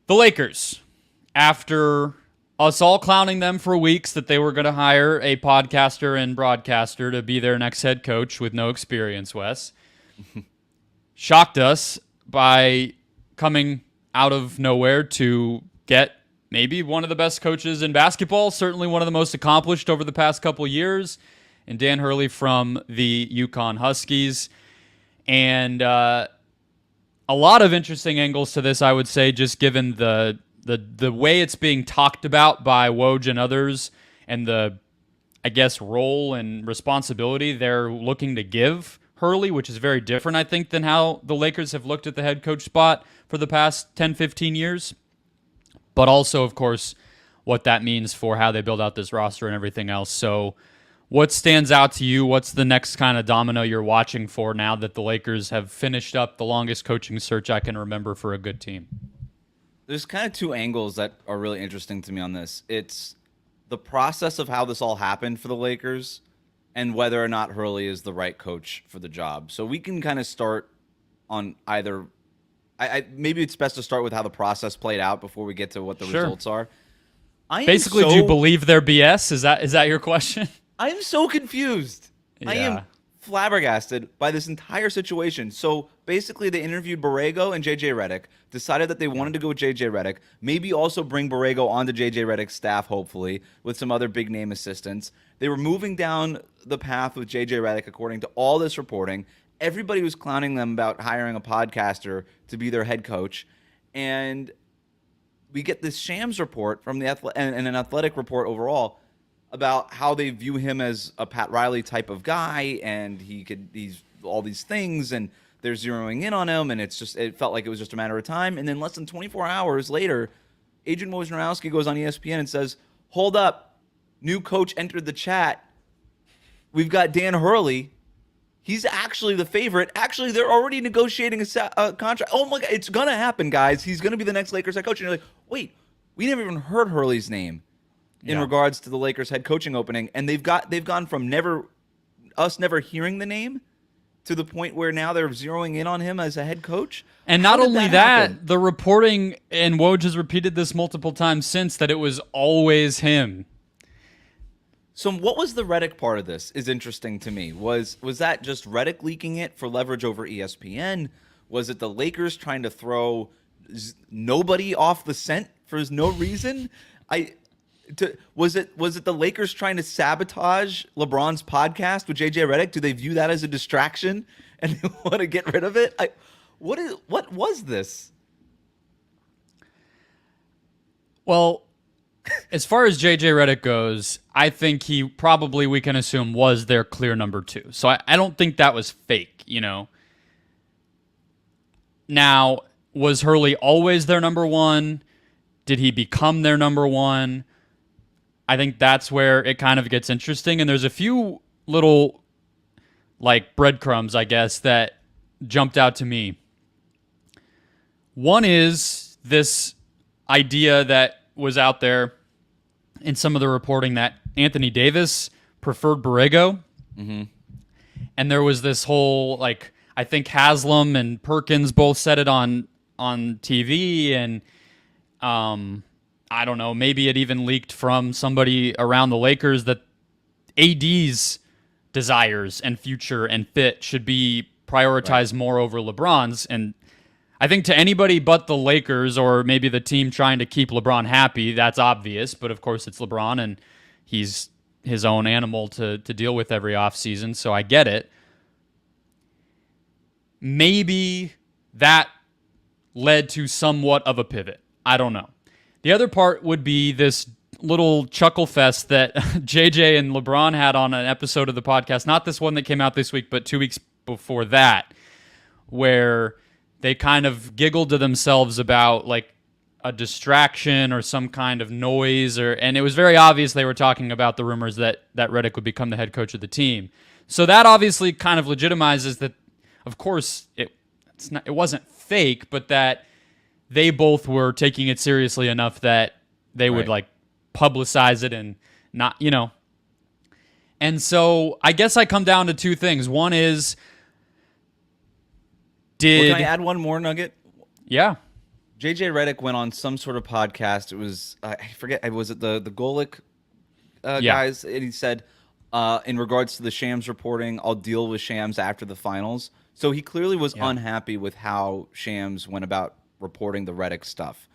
The Lakers, after us all clowning them for weeks that they were going to hire a podcaster and broadcaster to be their next head coach with no experience, Wes, shocked us by coming out of nowhere to get maybe one of the best coaches in basketball, certainly one of the most accomplished over the past couple years, and Dan Hurley from the UConn Huskies. And a lot of interesting angles to this, I would say, just given the way it's being talked about by Woj and others, and the, I guess, role and responsibility they're looking to give Hurley, which is very different, I think, than how the Lakers have looked at the head coach spot for the past 10, 15 years. But also, of course, what that means for how they build out this roster and everything else. So what stands out to you? What's the next kind of domino you're watching for now that the Lakers have finished up the longest coaching search I can remember for a good team? There's kind of two angles that are really interesting to me on this. It's the process of how this all happened for the Lakers and whether or not Hurley is the right coach for the job. So we can kind of start on either. Maybe it's best to start with how the process played out before we get to what the results are. Basically, do you believe their BS? Is that your question? I am so confused. Yeah. I am flabbergasted by this entire situation. So basically, they interviewed Borrego and JJ Redick, decided that they wanted to go with JJ Redick, maybe also bring Borrego onto JJ Redick's staff, hopefully, with some other big name assistants. They were moving down the path with JJ Redick, according to all this reporting. Everybody was clowning them about hiring a podcaster to be their head coach. And we get this Shams report from the and an athletic report overall about how they view him as a Pat Riley type of guy, and he's all these things, and they're zeroing in on him, and it felt like it was just a matter of time. And then less than 24 hours later, Adrian Wojnarowski goes on ESPN and says, "Hold up, new coach entered the chat. We've got Dan Hurley. He's actually the favorite. Actually, they're already negotiating a contract. Oh my God, it's gonna happen, guys. He's gonna be the next Lakers head coach." And you're like, wait, we never even heard Hurley's name in regards to the Lakers head coaching opening, and they've gone from never hearing the name to the point where now they're zeroing in on him as a head coach. And not only that, the reporting, and Woj has repeated this multiple times since, that it was always him. So what was the Redick part of this is interesting to me. Was that just Redick leaking it for leverage over ESPN? Was it the Lakers trying to throw nobody off the scent for no reason? Was it the Lakers trying to sabotage LeBron's podcast with JJ Redick? Do they view that as a distraction and they want to get rid of it? What was this? Well, as far as JJ Redick goes, I think he probably, we can assume, was their clear number two. So I don't think that was fake, Now, was Hurley always their number one? Did he become their number one? I think that's where it kind of gets interesting. And there's a few little, breadcrumbs, I guess, that jumped out to me. One is this idea that was out there in some of the reporting that Anthony Davis preferred Borrego. Mm-hmm. And there was this whole, I think Haslam and Perkins both said it on TV, and I don't know, maybe it even leaked from somebody around the Lakers that AD's desires and future and fit should be prioritized more over LeBron's. And I think to anybody but the Lakers, or maybe the team trying to keep LeBron happy, that's obvious. But of course it's LeBron, and he's his own animal to deal with every offseason, so I get it. Maybe that led to somewhat of a pivot. I don't know. The other part would be this little chuckle fest that JJ and LeBron had on an episode of the podcast, not this one that came out this week, but 2 weeks before that, where they kind of giggled to themselves about a distraction or some kind of noise, and it was very obvious they were talking about the rumors that Redick would become the head coach of the team. So that obviously kind of legitimizes that, of course, it wasn't fake, but that they both were taking it seriously enough that they would publicize it and not, And so I guess I come down to two things. One is, can I add one more nugget? Yeah. JJ Redick went on some sort of podcast. It was I forget. Was it the Golic guys? And he said, in regards to the Shams reporting, I'll deal with Shams after the finals. So he clearly was unhappy with how Shams went about reporting the Redick stuff.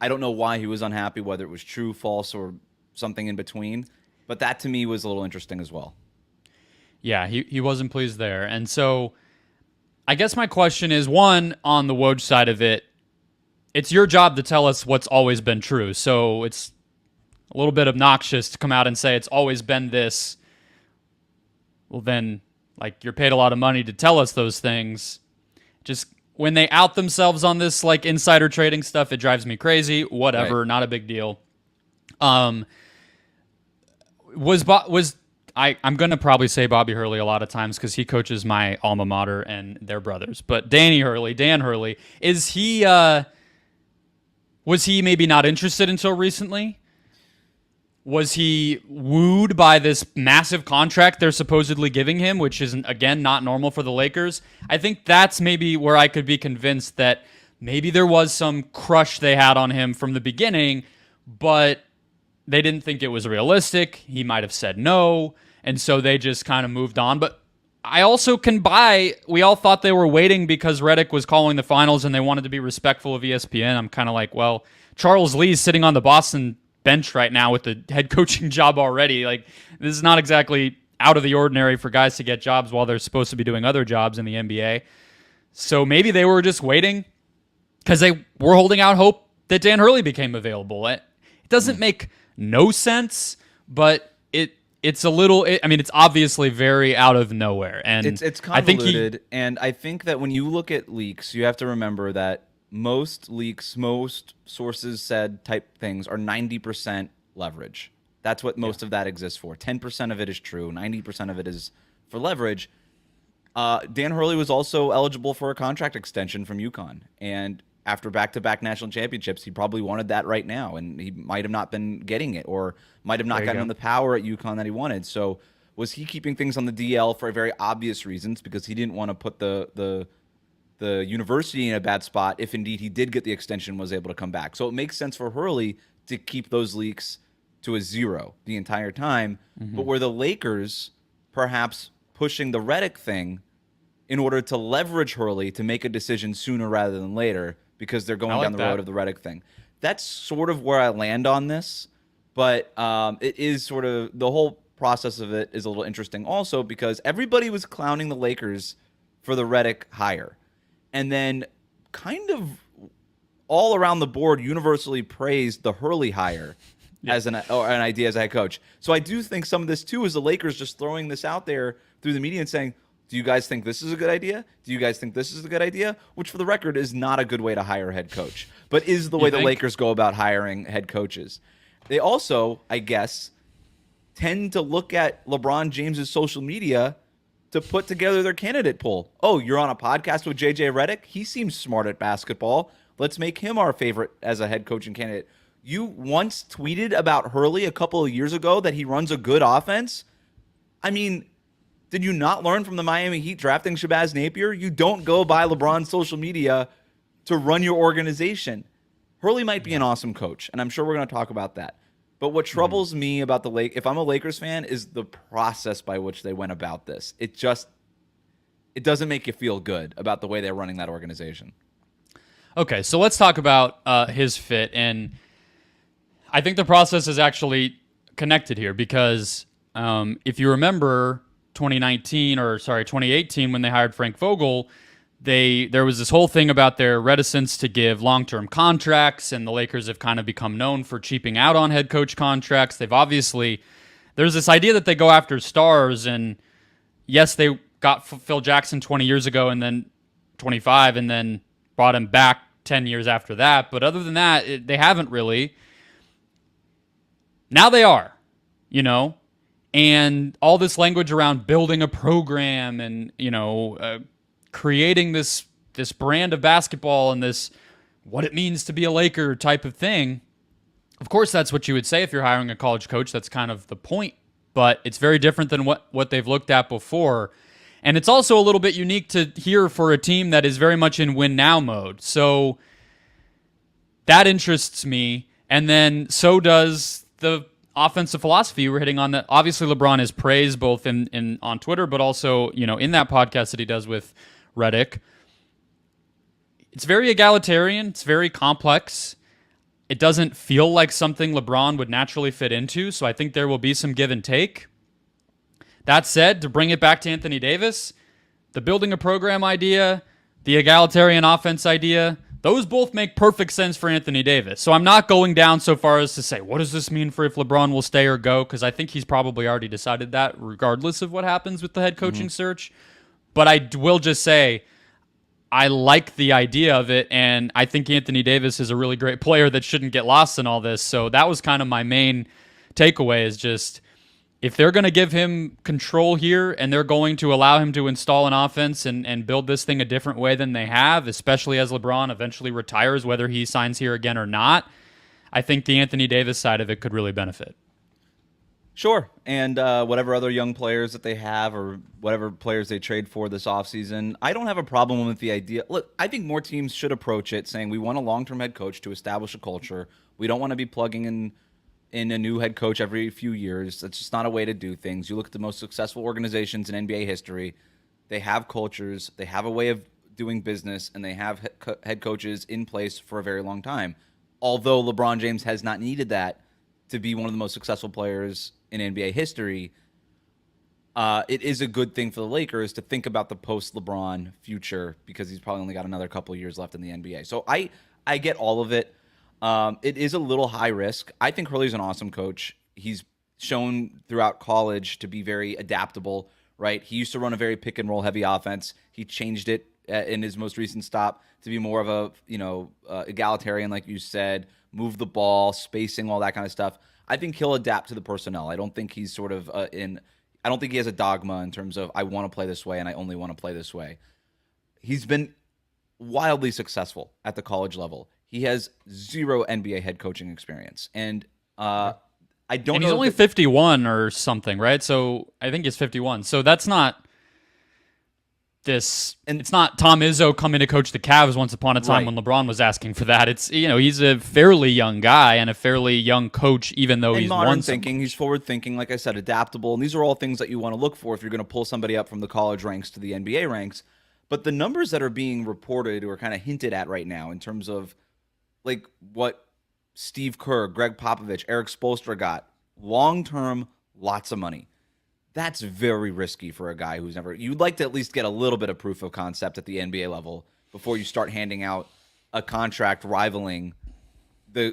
I don't know why he was unhappy, whether it was true, false, or something in between. But that to me was a little interesting as well. Yeah, he wasn't pleased there. And so I guess my question is, one, on the Woj side of it, it's your job to tell us what's always been true. So it's a little bit obnoxious to come out and say it's always been this. Well, then, like, you're paid a lot of money to tell us those things. Just when they out themselves on this, like, insider trading stuff, it drives me crazy. Whatever, not a big deal. I'm going to probably say Bobby Hurley a lot of times because he coaches my alma mater and they're brothers. But Dan Hurley, is he, was he maybe not interested until recently? Was he wooed by this massive contract they're supposedly giving him, which is, again, not normal for the Lakers? I think that's maybe where I could be convinced that maybe there was some crush they had on him from the beginning, but they didn't think it was realistic. He might have said no, and so they just kind of moved on. But I also can buy, we all thought they were waiting because Redick was calling the finals and they wanted to be respectful of ESPN. I'm kind of like, well, Charles Lee's sitting on the Boston bench right now with the head coaching job already. Like, this is not exactly out of the ordinary for guys to get jobs while they're supposed to be doing other jobs in the NBA. So maybe they were just waiting because they were holding out hope that Dan Hurley became available. It doesn't make no sense, but it's a little. It's obviously very out of nowhere, and it's convoluted. And I think that when you look at leaks, you have to remember that most leaks, most sources said type things are 90% leverage. That's what most of that exists for. 10% of it is true. 90% of it is for leverage. Dan Hurley was also eligible for a contract extension from UConn, and after back-to-back national championships, he probably wanted that right now, and he might have not been getting it, or might have not gotten the power at UConn that he wanted. So was he keeping things on the DL for very obvious reasons, because he didn't want to put the university in a bad spot if indeed he did get the extension and was able to come back. So it makes sense for Hurley to keep those leaks to a zero the entire time. But were the Lakers perhaps pushing the Redick thing in order to leverage Hurley to make a decision sooner rather than later, because they're going down the road of the Redick thing? That's sort of where I land on this, but it is sort of, the whole process of it is a little interesting also, because everybody was clowning the Lakers for the Redick hire, and then kind of all around the board universally praised the Hurley hire as an idea as a head coach. So I do think some of this too is the Lakers just throwing this out there through the media and saying, do you guys think this is a good idea? Do you guys think this is a good idea? Which, for the record, is not a good way to hire a head coach, but is the way the Lakers go about hiring head coaches. They also, I guess, tend to look at LeBron James's social media to put together their candidate pool. Oh, you're on a podcast with JJ Redick? He seems smart at basketball. Let's make him our favorite as a head coaching candidate. You once tweeted about Hurley a couple of years ago that he runs a good offense. I mean, did you not learn from the Miami Heat drafting Shabazz Napier? You don't go by LeBron's social media to run your organization. Hurley might be an awesome coach, and I'm sure we're going to talk about that. But what troubles me about the Lakers, if I'm a Lakers fan, is the process by which they went about this. It doesn't make you feel good about the way they're running that organization. Okay, so let's talk about his fit, and I think the process is actually connected here, because if you remember 2018 when they hired Frank Vogel, there was this whole thing about their reticence to give long-term contracts, and the Lakers have kind of become known for cheaping out on head coach contracts. There's this idea that they go after stars, and yes, they got Phil Jackson 20 years ago and then 25 and then brought him back 10 years after that, but other than that, they haven't really. Now they are, and all this language around building a program and, creating this brand of basketball and this what it means to be a Laker type of thing. Of course, that's what you would say if you're hiring a college coach. That's kind of the point. But it's very different than what they've looked at before. And it's also a little bit unique to hear for a team that is very much in win-now mode. So that interests me. And then so does the offensive philosophy you were hitting on. That obviously LeBron is praised both in on Twitter, but also, in that podcast that he does with Redick. It's very egalitarian. It's very complex. It doesn't feel like something LeBron would naturally fit into, so I think there will be some give and take. That said, to bring it back to Anthony Davis, the building a program idea, the egalitarian offense idea, those both make perfect sense for Anthony Davis. So I'm not going down so far as to say, what does this mean for if LeBron will stay or go? Because I think he's probably already decided that regardless of what happens with the head coaching search. But I will just say, I like the idea of it, and I think Anthony Davis is a really great player that shouldn't get lost in all this. So that was kind of my main takeaway, is just, if they're going to give him control here and they're going to allow him to install an offense and build this thing a different way than they have, especially as LeBron eventually retires, whether he signs here again or not, I think the Anthony Davis side of it could really benefit. Sure. And whatever other young players that they have or whatever players they trade for this offseason, I don't have a problem with the idea. Look, I think more teams should approach it saying we want a long-term head coach to establish a culture. We don't want to be plugging in a new head coach every few years. That's just not a way to do things. You look at the most successful organizations in NBA history. They have cultures. They have a way of doing business, and they have head coaches in place for a very long time. Although LeBron James has not needed that to be one of the most successful players in NBA history, it is a good thing for the Lakers to think about the post-LeBron future, because he's probably only got another couple of years left in the NBA. So I get all of it. It is a little high risk. I think Hurley's an awesome coach. He's shown throughout college to be very adaptable, right? He used to run a very pick-and-roll heavy offense. He changed it in his most recent stop to be more of a egalitarian, like you said, move the ball, spacing, all that kind of stuff. I think he'll adapt to the personnel. I don't think he's sort of I don't think he has a dogma in terms of I want to play this way and I only want to play this way. He's been wildly successful at the college level. He has zero NBA head coaching experience, and I don't. And he's only 51 or something, right? So I think he's 51. So that's not this, and it's not Tom Izzo coming to coach the Cavs once upon a time when LeBron was asking for that. It's, he's a fairly young guy and a fairly young coach, even though he's modern thinking. He's forward thinking, like I said, adaptable, and these are all things that you want to look for if you're going to pull somebody up from the college ranks to the NBA ranks. But the numbers that are being reported or kind of hinted at right now in terms of like what Steve Kerr, Greg Popovich, Eric Spoelstra got, long-term, lots of money. That's very risky for a guy who's never... You'd like to at least get a little bit of proof of concept at the NBA level before you start handing out a contract rivaling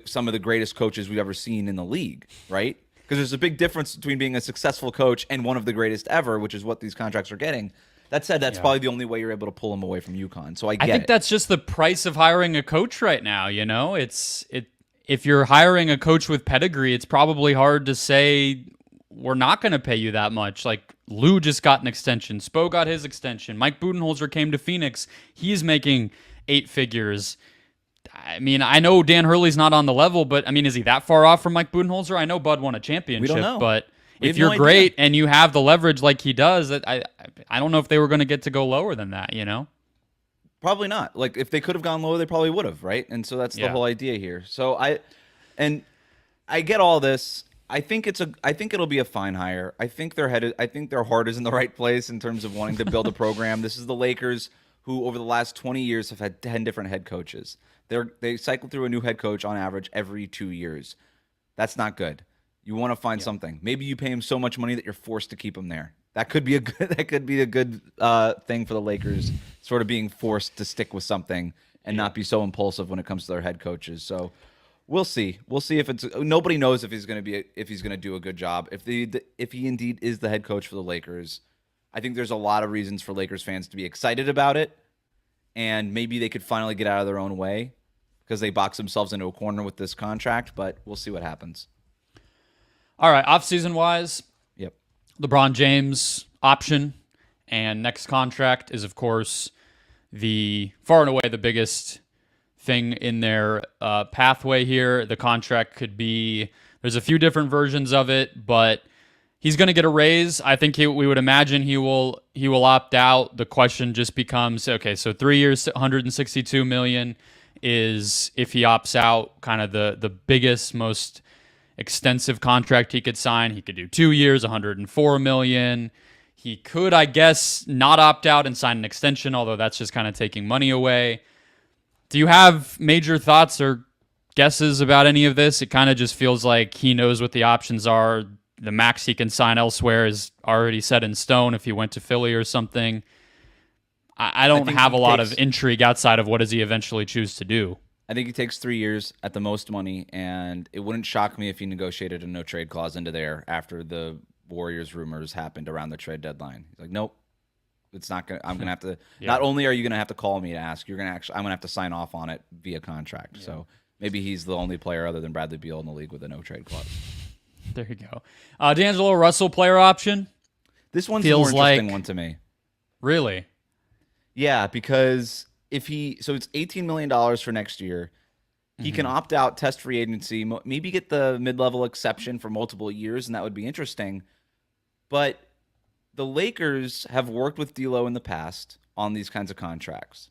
some of the greatest coaches we've ever seen in the league, right? Because there's a big difference between being a successful coach and one of the greatest ever, which is what these contracts are getting. That said, that's probably the only way you're able to pull him away from UConn. So I think it. That's just the price of hiring a coach right now. If you're hiring a coach with pedigree, it's probably hard to say we're not going to pay you that much. Like Lou just got an extension, Spo got his extension, Mike Budenholzer came to Phoenix, he's making 8 figures. I mean, I know Dan Hurley's not on the level, but I mean, is he that far off from Mike Budenholzer? I know Bud won a championship, we don't know. But if you're great and you have the leverage like he does, I don't know if they were going to get to go lower than that, Probably not. Like, if they could have gone lower, they probably would have, right? And so that's the whole idea here. So I get all this. I think it'll be a fine hire. I think their heart is in the right place in terms of wanting to build a program. This is the Lakers, who over the last 20 years have had 10 different head coaches. They cycle through a new head coach on average every 2 years. That's not good. You want to find something. Maybe you pay him so much money that you're forced to keep him there. That could be a good thing for the Lakers, sort of being forced to stick with something and not be so impulsive when it comes to their head coaches. So we'll see. We'll see if nobody knows if he's going to do a good job. If he indeed is the head coach for the Lakers, I think there's a lot of reasons for Lakers fans to be excited about it, and maybe they could finally get out of their own way because they box themselves into a corner with this contract. But we'll see what happens. All right, offseason wise, yep. LeBron James option and next contract is, of course, the far and away the biggest thing in their pathway here. The contract could be, there's a few different versions of it, but he's going to get a raise. I think we would imagine he will opt out. The question just becomes, okay, so 3 years, $162 million, is if he opts out, kind of the biggest, most extensive contract he could sign. He could do 2 years, $104 million. He could, I guess, not opt out and sign an extension, although that's just kind of taking money away. Do you have major thoughts or guesses about any of this? It kind of just feels like he knows what the options are. The max he can sign elsewhere is already set in stone if he went to Philly or something. I don't have a lot of intrigue outside of what does he eventually choose to do. I think he takes 3 years at the most money, and it wouldn't shock me if he negotiated a no-trade clause into there after the Warriors rumors happened around the trade deadline. He's like, nope, it's not gonna. I'm gonna have to. Yeah. Not only are you gonna have to call me to ask, I'm gonna have to sign off on it via contract. Yeah. So maybe he's the only player other than Bradley Beal in the league with a no-trade clause. There you go. D'Angelo Russell player option. This one's a more interesting one to me. Really? Yeah, because if so it's $18 million for next year. He can opt out, test free agency, maybe get the mid-level exception for multiple years, and that would be interesting. But the Lakers have worked with D'Lo in the past on these kinds of contracts.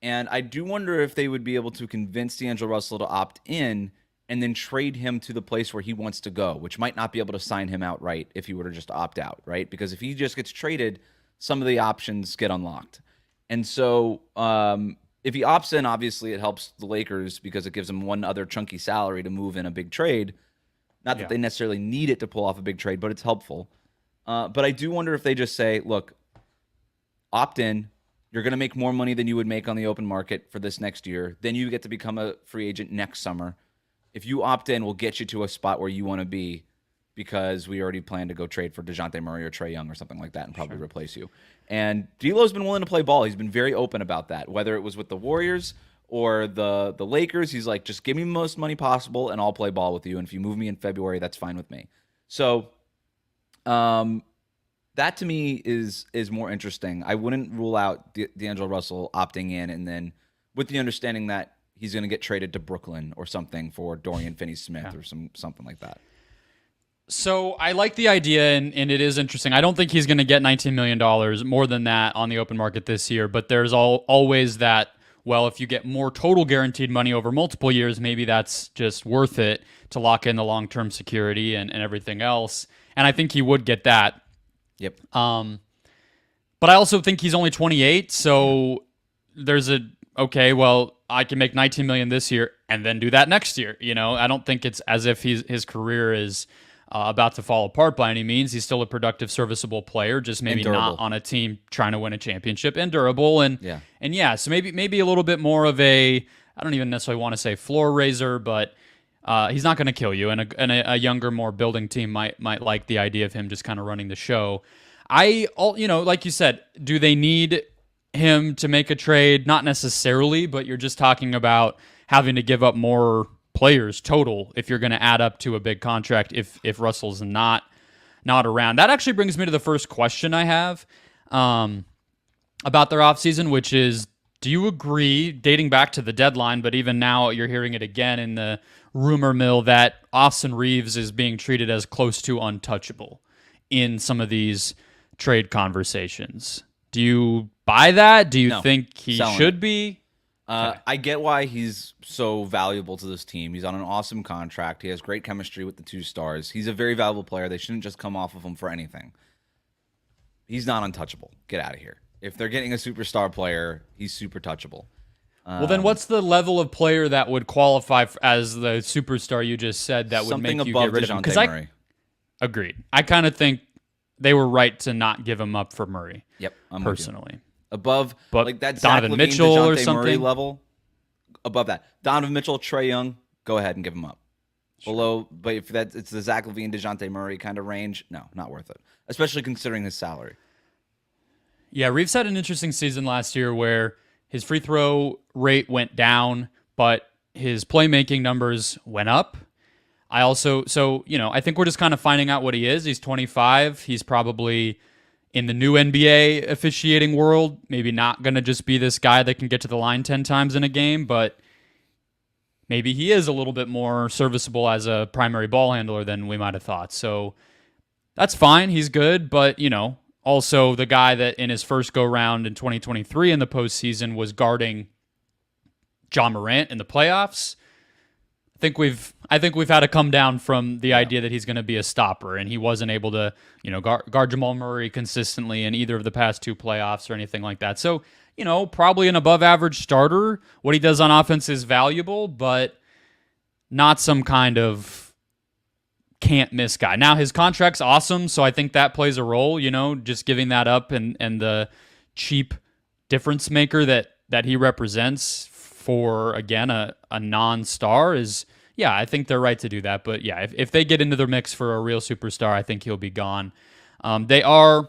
And I do wonder if they would be able to convince D'Angelo Russell to opt in and then trade him to the place where he wants to go, which might not be able to sign him outright if he were to just opt out, right? Because if he just gets traded, some of the options get unlocked. And so if he opts in, obviously it helps the Lakers because it gives them one other chunky salary to move in a big trade. Not that they necessarily need it to pull off a big trade, but it's helpful. But I do wonder if they just say, look, opt in. You're going to make more money than you would make on the open market for this next year. Then you get to become a free agent next summer. If you opt in, we'll get you to a spot where you want to be because we already plan to go trade for DeJounte Murray or Trae Young or something like that and probably replace you. And D'Lo's been willing to play ball. He's been very open about that, whether it was with the Warriors or the Lakers. He's like, just give me the most money possible and I'll play ball with you. And if you move me in February, that's fine with me. So that to me is more interesting. I wouldn't rule out D'Angelo Russell opting in and then with the understanding that he's going to get traded to Brooklyn or something for Dorian Finney-Smith or something like that. So I like the idea, and it is interesting. I don't think he's going to get $19 million, more than that, on the open market this year, but there's always that, well, if you get more total guaranteed money over multiple years, maybe that's just worth it to lock in the long-term security and everything else. And I think he would get that. Yep. But I also think he's only 28, so there's okay, well, I can make $19 million this year and then do that next year. You know, I don't think it's as if his career is about to fall apart by any means. He's still a productive, serviceable player, just maybe not on a team trying to win a championship, and durable. And so maybe a little bit more of I don't even necessarily want to say floor raiser, but he's not going to kill you. And a younger, more building team might like the idea of him just kind of running the show. Like you said, do they need him to make a trade? Not necessarily, but you're just talking about having to give up more players total if you're going to add up to a big contract if Russell's not around. That actually brings me to the first question I have about their offseason, which is, do you agree, dating back to the deadline, but even now you're hearing it again in the rumor mill, that Austin Reeves is being treated as close to untouchable in some of these trade conversations? Do you buy that? Do you think he should be? I get why he's so valuable to this team. He's on an awesome contract. He has great chemistry with the two stars. He's a very valuable player. They shouldn't just come off of him for anything. He's not untouchable. Get out of here. If they're getting a superstar player, he's super touchable. Well, then what's the level of player that would qualify as the superstar you just said that would make you get rid of him? Because agreed. I kind of think they were right to not give him up for Murray. Yep, I'm personally. Above, but like that Donovan Zach Mitchell LaVine, or DeJounte something Murray level, above that, Donovan Mitchell, Trae Young, go ahead and give him up. Sure. Below, but if it's the Zach LaVine, DeJounte Murray kind of range, no, not worth it. Especially considering his salary. Yeah, Reeves had an interesting season last year where his free throw rate went down, but his playmaking numbers went up. I think we're just kind of finding out what he is. He's 25. He's probably, in the new NBA officiating world, maybe not going to just be this guy that can get to the line 10 times in a game, but maybe he is a little bit more serviceable as a primary ball handler than we might have thought. So that's fine. He's good, but, also the guy that in his first go-round in 2023 in the postseason was guarding John Morant in the playoffs. I think we've had to come down from the idea that he's going to be a stopper, and he wasn't able to, guard Jamal Murray consistently in either of the past 2 playoffs or anything like that. So, probably an above average starter. What he does on offense is valuable, but not some kind of can't miss guy. Now his contract's awesome, so I think that plays a role, just giving that up and the cheap difference maker that he represents for, again, a non-star is, I think they're right to do that. But yeah, if they get into the mix for a real superstar, I think he'll be gone. They are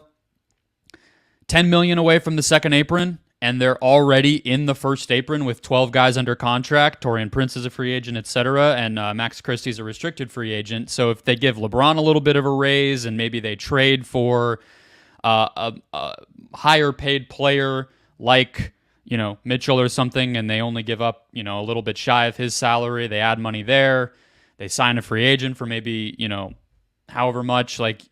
$10 million away from the second apron, and they're already in the first apron with 12 guys under contract. Taurean Prince is a free agent, etc., and Max Christie's a restricted free agent. So if they give LeBron a little bit of a raise and maybe they trade for a higher paid player like Mitchell or something, and they only give up, a little bit shy of his salary. They add money there. They sign a free agent for maybe, however much. Like,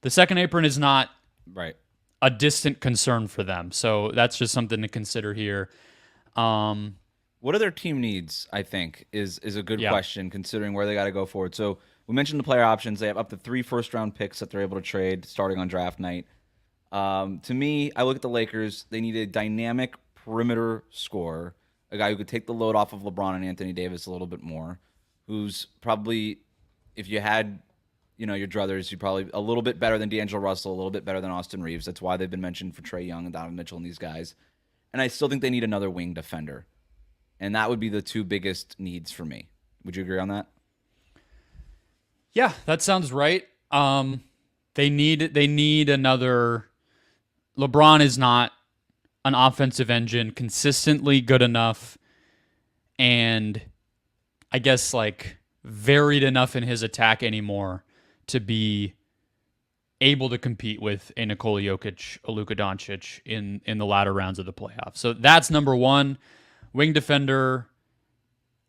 the second apron is not right a distant concern for them. So that's just something to consider here. What are their team needs, I think, is a good question, considering where they got to go forward. So we mentioned the player options. They have up to 3 first-round picks that they're able to trade starting on draft night. To me, I look at the Lakers. They need a dynamic perimeter scorer, a guy who could take the load off of LeBron and Anthony Davis a little bit more, who's probably, if you had, your druthers, you're probably a little bit better than D'Angelo Russell, a little bit better than Austin Reeves. That's why they've been mentioned for Trae Young and Donovan Mitchell and these guys. And I still think they need another wing defender. And that would be the 2 biggest needs for me. Would you agree on that? Yeah, that sounds right. They need another. LeBron is not an offensive engine consistently good enough, and I guess varied enough in his attack anymore to be able to compete with a Nikola Jokic, a Luka Doncic in the latter rounds of the playoffs. So that's number 1. Wing defender,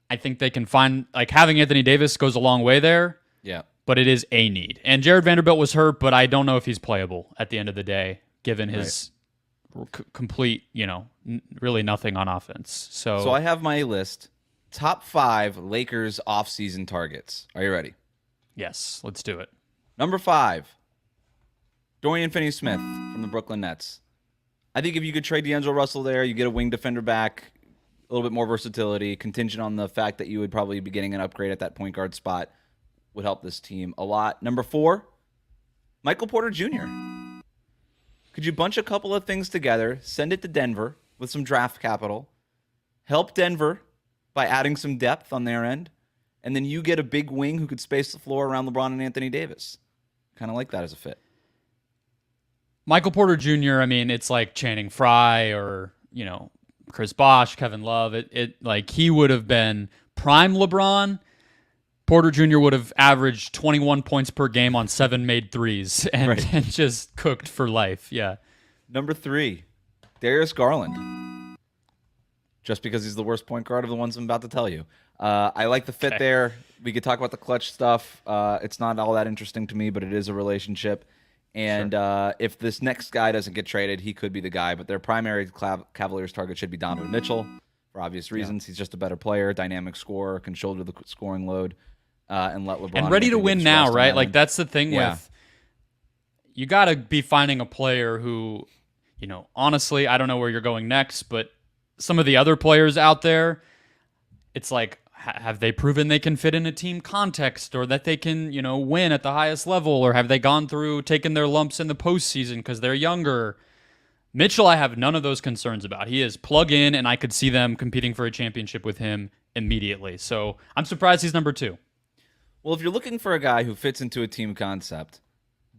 I think they can find, having Anthony Davis goes a long way there. Yeah. But it is a need. And Jared Vanderbilt was hurt, but I don't know if he's playable at the end of the day, given his complete, really nothing on offense. So I have my list. Top 5 Lakers offseason targets. Are you ready? Yes, let's do it. Number 5, Dorian Finney-Smith from the Brooklyn Nets. I think if you could trade D'Angelo Russell there, you get a wing defender back, a little bit more versatility, contingent on the fact that you would probably be getting an upgrade at that point guard spot, would help this team a lot. Number 4, Michael Porter Jr. Could you bunch a couple of things together, send it to Denver with some draft capital, help Denver by adding some depth on their end, and then you get a big wing who could space the floor around LeBron and Anthony Davis? Kind of like that as a fit. Michael Porter Jr., it's like Channing Frye or, Chris Bosh, Kevin Love. He would have been prime LeBron. Porter Jr. would have averaged 21 points per game on 7 made threes and just cooked for life. Yeah. Number 3, Darius Garland. Just because he's the worst point guard of the ones I'm about to tell you. I like the fit there. We could talk about the clutch stuff. It's not all that interesting to me, but it is a relationship. And if this next guy doesn't get traded, he could be the guy. But their primary Cavaliers target should be Donovan Mitchell for obvious reasons. He's just a better player, dynamic scorer, can shoulder the scoring load, and let LeBron. And ready to win now, right? That's the thing with you got to be finding a player who, honestly, I don't know where you're going next, but some of the other players out there, it's have they proven they can fit in a team context or that they can, win at the highest level? Or have they gone through taking their lumps in the postseason because they're younger? Mitchell, I have none of those concerns about. He is plug in, and I could see them competing for a championship with him immediately. So I'm surprised he's number 2. Well, if you're looking for a guy who fits into a team concept,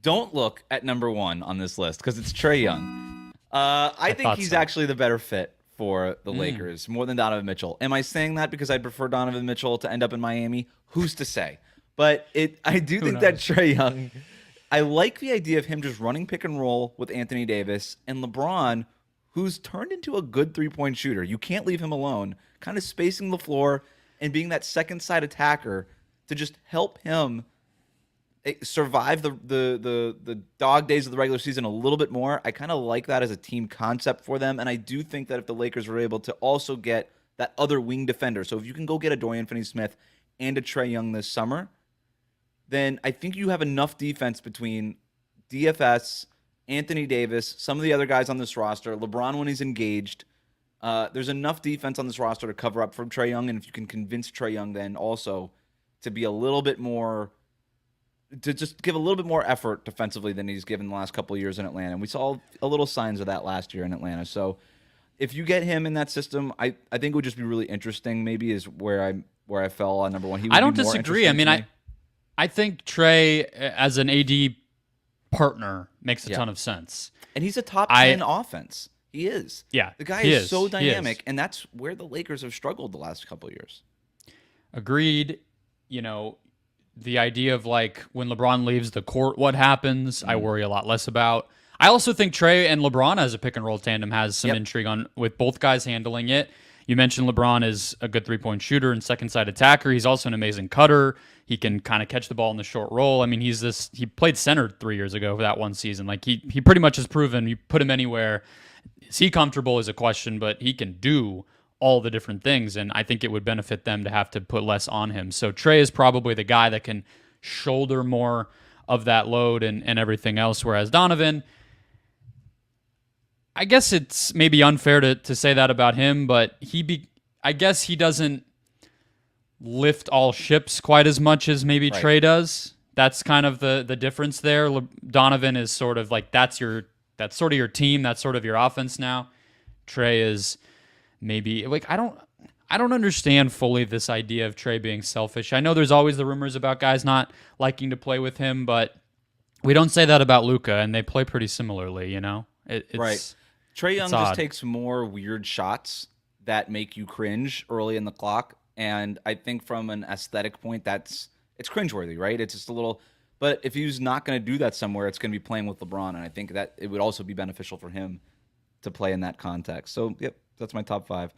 don't look at number 1 on this list because it's Trae Young. I think he's actually the better fit for the Lakers, more than Donovan Mitchell. Am I saying that because I'd prefer Donovan Mitchell to end up in Miami? Who's to say? But I do think that Trae Young, I like the idea of him just running pick and roll with Anthony Davis and LeBron, who's turned into a good 3-point shooter. You can't leave him alone, kind of spacing the floor and being that second side attacker to just help him survive the dog days of the regular season a little bit more. I kind of like that as a team concept for them, and I do think that if the Lakers were able to also get that other wing defender. So if you can go get a Dorian Finney-Smith and a Trae Young this summer, then I think you have enough defense between DFS, Anthony Davis, some of the other guys on this roster, LeBron when he's engaged. There's enough defense on this roster to cover up from Trae Young, and if you can convince Trae Young then also to be a little bit more, to just give a little bit more effort defensively than he's given the last couple of years in Atlanta. And we saw a little signs of that last year in Atlanta. So if you get him in that system, I think it would just be really interesting. Maybe is where I fell on number one. I don't disagree. I mean, I think Trae as an AD partner makes a ton of sense. And he's a top 10 offense. He is. Yeah. The guy is so dynamic, and that's where the Lakers have struggled the last couple of years. Agreed. You know, the idea of like when LeBron leaves the court, what happens, I worry a lot less about. I also think Trae and LeBron as a pick and roll tandem has some intrigue on with both guys handling it. You mentioned LeBron is a good three-point shooter and second-side attacker. He's also an amazing cutter. He can kind of catch the ball in the short roll. I mean, he played center 3 years ago for that one season. Like he pretty much has proven you put him anywhere. Is he comfortable is a question, but he can do all the different things, and I think it would benefit them to have to put less on him. So Trae is probably the guy that can shoulder more of that load and everything else, whereas Donovan, I guess it's maybe unfair to say that about him, but I guess he doesn't lift all ships quite as much as maybe Trae does. That's kind of the difference there. Donovan is sort of like that's sort of your team, that's sort of your offense now. Trae is maybe like I don't understand fully this idea of Trae being selfish. I know there's always the rumors about guys not liking to play with him, but we don't say that about Luka, and they play pretty similarly, you know? It's Trae Young just odd. takes more weird shots that make you cringe early in the clock, and I think from an aesthetic point, it's cringeworthy, right? It's just a little. But if he's not going to do that somewhere, it's going to be playing with LeBron, and I think that it would also be beneficial for him to play in that context. So, yep, that's my top 5.